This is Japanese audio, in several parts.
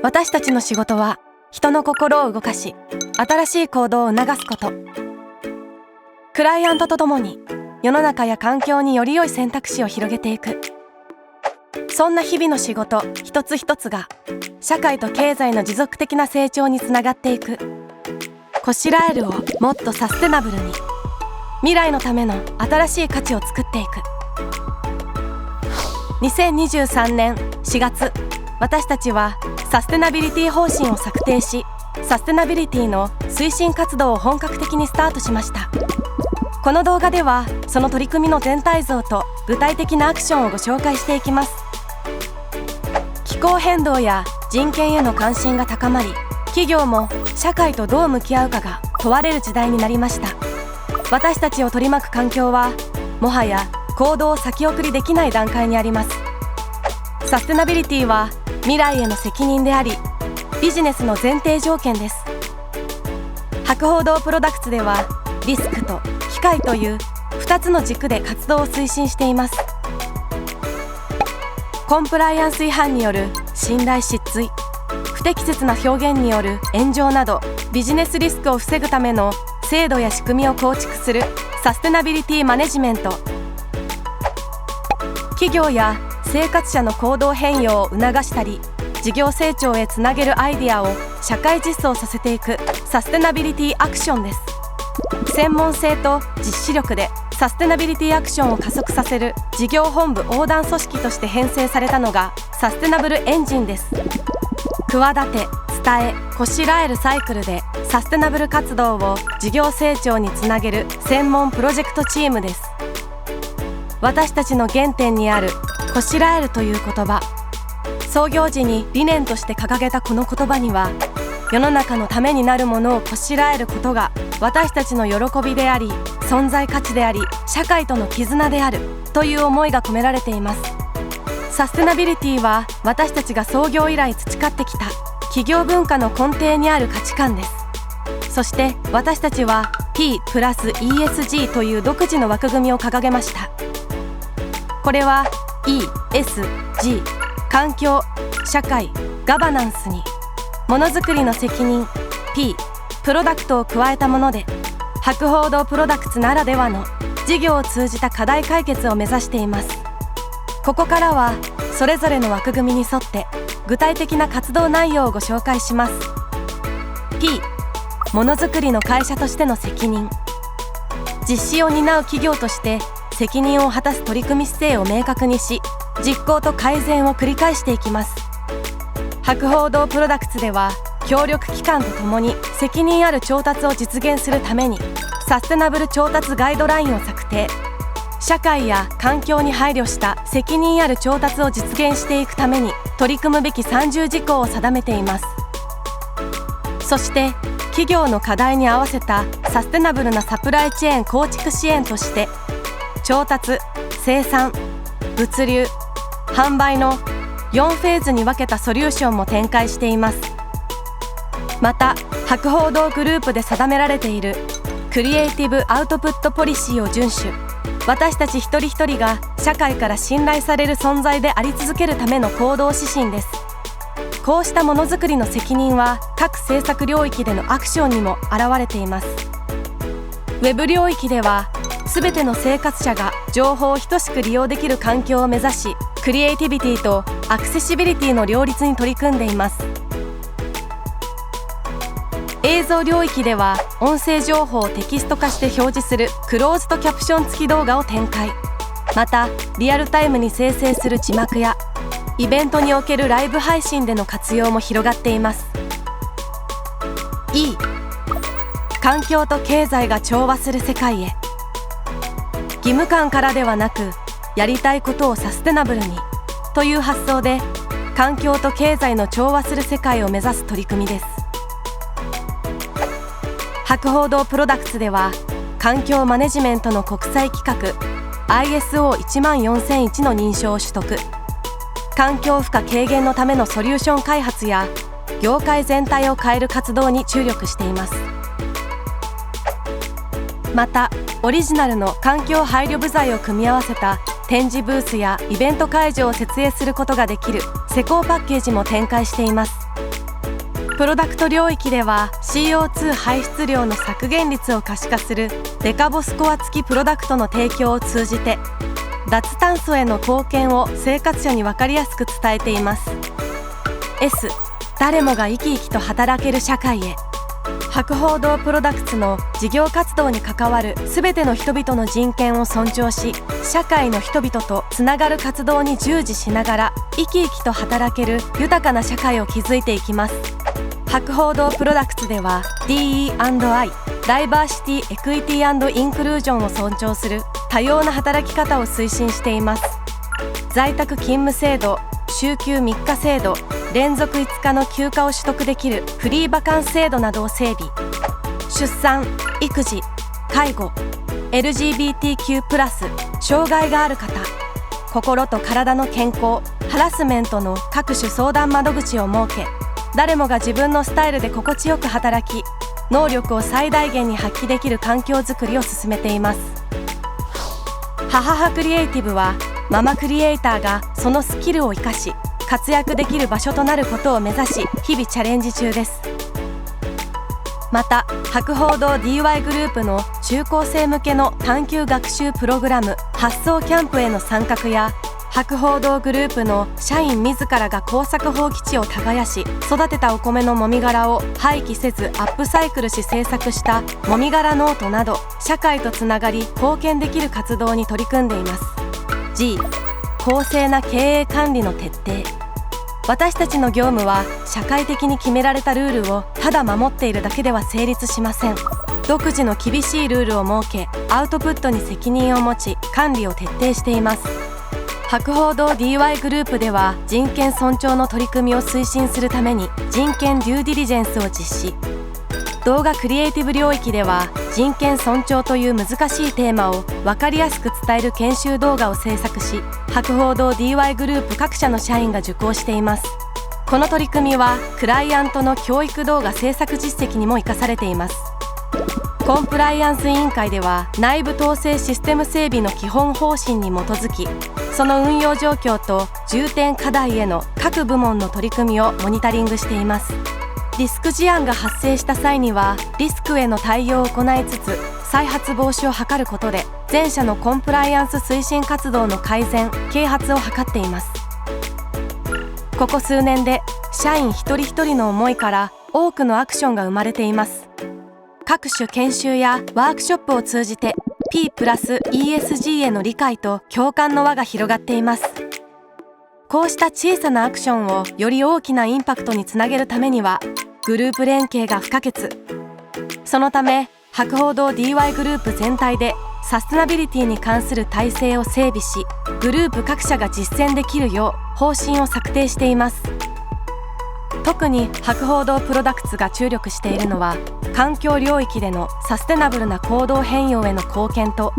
私たちの仕事は人の心を動かし、新しい行動を促すこと。クライアントとともに世の中や環境により良い選択肢を広げていく。そんな日々の仕事一つ一つが社会と経済の持続的な成長につながっていく。こしらえるをもっとサステナブルに、未来のための新しい価値を作っていく。2023年4月、私たちはサステナビリティ方針を策定し、サステナビリティの推進活動を本格的にスタートしました。この動画ではその取り組みの全体像と具体的なアクションをご紹介していきます。気候変動や人権への関心が高まり、企業も社会とどう向き合うかが問われる時代になりました。私たちを取り巻く環境はもはや行動を先送りできない段階にあります。サステナビリティは未来への責任であり、ビジネスの前提条件です。博報堂プロダクツではリスクと機会という2つの軸で活動を推進しています。コンプライアンス違反による信頼失墜、不適切な表現による炎上など、ビジネスリスクを防ぐための制度や仕組みを構築するサステナビリティマネジメント。企業や生活者の行動変容を促したり、事業成長へつなげるアイデアを社会実装させていくサステナビリティアクションです。専門性と実施力でサステナビリティアクションを加速させる事業本部横断組織として編成されたのがサステナブルエンジンです。企て、伝え、こしらえるサイクルでサステナブル活動を事業成長につなげる専門プロジェクトチームです。私たちの原点にあるこしらえるという言葉、創業時に理念として掲げたこの言葉には、世の中のためになるものをこしらえることが私たちの喜びであり、存在価値であり、社会との絆であるという思いが込められています。サステナビリティは私たちが創業以来培ってきた企業文化の根底にある価値観です。そして私たちは P プラス ESG という独自の枠組みを掲げました。これは ESG、環境、社会、ガバナンスにものづくりの責任 P、プロダクトを加えたもので、博報堂プロダクツならではの事業を通じた課題解決を目指しています。ここからはそれぞれの枠組みに沿って具体的な活動内容をご紹介します。 P、ものづくりの会社としての責任。実施を担う企業として責任を果たす取り組み姿勢を明確にし、実行と改善を繰り返していきます。博報堂プロダクツでは協力機関とともに責任ある調達を実現するためにサステナブル調達ガイドラインを策定。社会や環境に配慮した責任ある調達を実現していくために取り組むべき30事項を定めています。そして企業の課題に合わせたサステナブルなサプライチェーン構築支援として、調達、生産、物流、販売の4フェーズに分けたソリューションも展開しています。また博報堂グループで定められているクリエイティブアウトプットポリシーを遵守。私たち一人一人が社会から信頼される存在であり続けるための行動指針です。こうしたものづくりの責任は各政策領域でのアクションにも表れています。ウェブ領域ではすべての生活者が情報を等しく利用できる環境を目指し、クリエイティビティとアクセシビリティの両立に取り組んでいます。映像領域では音声情報をテキスト化して表示するクローズドキャプション付き動画を展開。またリアルタイムに生成する字幕やイベントにおけるライブ配信での活用も広がっています。 E、環境と経済が調和する世界へ。義務感からではなく、やりたいことをサステナブルにという発想で環境と経済の調和する世界を目指す取り組みです。博報堂プロダクツでは環境マネジメントの国際規格 ISO14001 の認証を取得。環境負荷軽減のためのソリューション開発や業界全体を変える活動に注力しています。またオリジナルの環境配慮部材を組み合わせた展示ブースやイベント会場を設営することができる施工パッケージも展開しています。プロダクト領域では CO2 排出量の削減率を可視化するデカボスコア付きプロダクトの提供を通じて脱炭素への貢献を生活者に分かりやすく伝えています。 S、誰もが生き生きと働ける社会へ。博報堂プロダクツの事業活動に関わるすべての人々の人権を尊重し、社会の人々とつながる活動に従事しながら生き生きと働ける豊かな社会を築いていきます。博報堂プロダクツでは DE&I、ダイバーシティ・エクイティ&インクルージョンを尊重する多様な働き方を推進しています。在宅勤務制度、週休3日制度、連続5日の休暇を取得できるフリーバカンス制度などを整備。出産、育児、介護、LGBTQ+、障害がある方、心と体の健康、ハラスメントの各種相談窓口を設け、誰もが自分のスタイルで心地よく働き、能力を最大限に発揮できる環境づくりを進めています。はははクリエイティブは、ママクリエイターがそのスキルを生かし活躍できる場所となることを目指し、日々チャレンジ中です。また博報堂 DY グループの中高生向けの探究学習プログラム発想キャンプへの参画や、博報堂グループの社員自らが耕作放棄地を耕し育てたお米のもみ殻を廃棄せずアップサイクルし制作したもみ殻ノートなど、社会とつながり貢献できる活動に取り組んでいます。 G、公正な経営管理の徹底。私たちの業務は社会的に決められたルールをただ守っているだけでは成立しません。独自の厳しいルールを設け、アウトプットに責任を持ち管理を徹底しています。博報堂 DY グループでは人権尊重の取り組みを推進するために人権デューディリジェンスを実施。動画クリエイティブ領域では人権尊重という難しいテーマを分かりやすく伝える研修動画を制作し、博報堂 DY グループ各社の社員が受講しています。この取り組みはクライアントの教育動画制作実績にも生かされています。コンプライアンス委員会では内部統制システム整備の基本方針に基づき、その運用状況と重点課題への各部門の取り組みをモニタリングしています。リスク事案が発生した際にはリスクへの対応を行いつつ、再発防止を図ることで全社のコンプライアンス推進活動の改善・啓発を図っています。ここ数年で社員一人一人の思いから多くのアクションが生まれています。各種研修やワークショップを通じて P+ESG への理解と共感の輪が広がっています。こうした小さなアクションをより大きなインパクトにつなげるためにはグループ連携が不可欠。そのため博報堂 DY グループ全体でサステナビリティに関する体制を整備し、グループ各社が実践できるよう方針を策定しています。特に博報堂プロダクツが注力しているのは、環境領域でのサステナブルな行動変容への貢献と、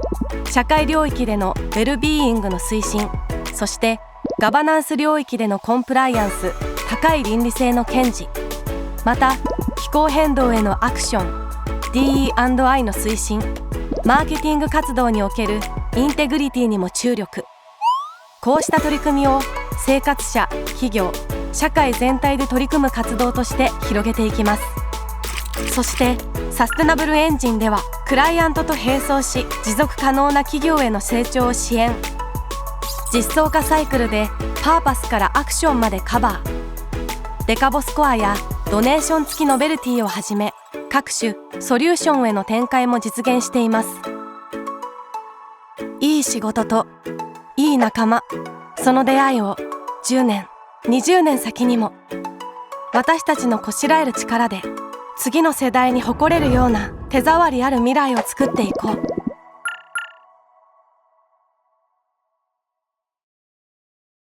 社会領域でのウェルビーイングの推進、そしてガバナンス領域でのコンプライアンス、高い倫理性の堅持、また気候変動へのアクション、DE&I の推進、マーケティング活動におけるインテグリティにも注力。こうした取り組みを生活者、企業、社会全体で取り組む活動として広げていきます。そしてサステナブルエンジンではクライアントと並走し、持続可能な企業への成長を支援。実装化サイクルでパーパスからアクションまでカバー。デカボスコアやドネーション付きノベルティをはじめ、各種ソリューションへの展開も実現しています。いい仕事といい仲間、その出会いを10年、20年先にも私たちのこしらえる力で次の世代に誇れるような手触りある未来を作っていこう。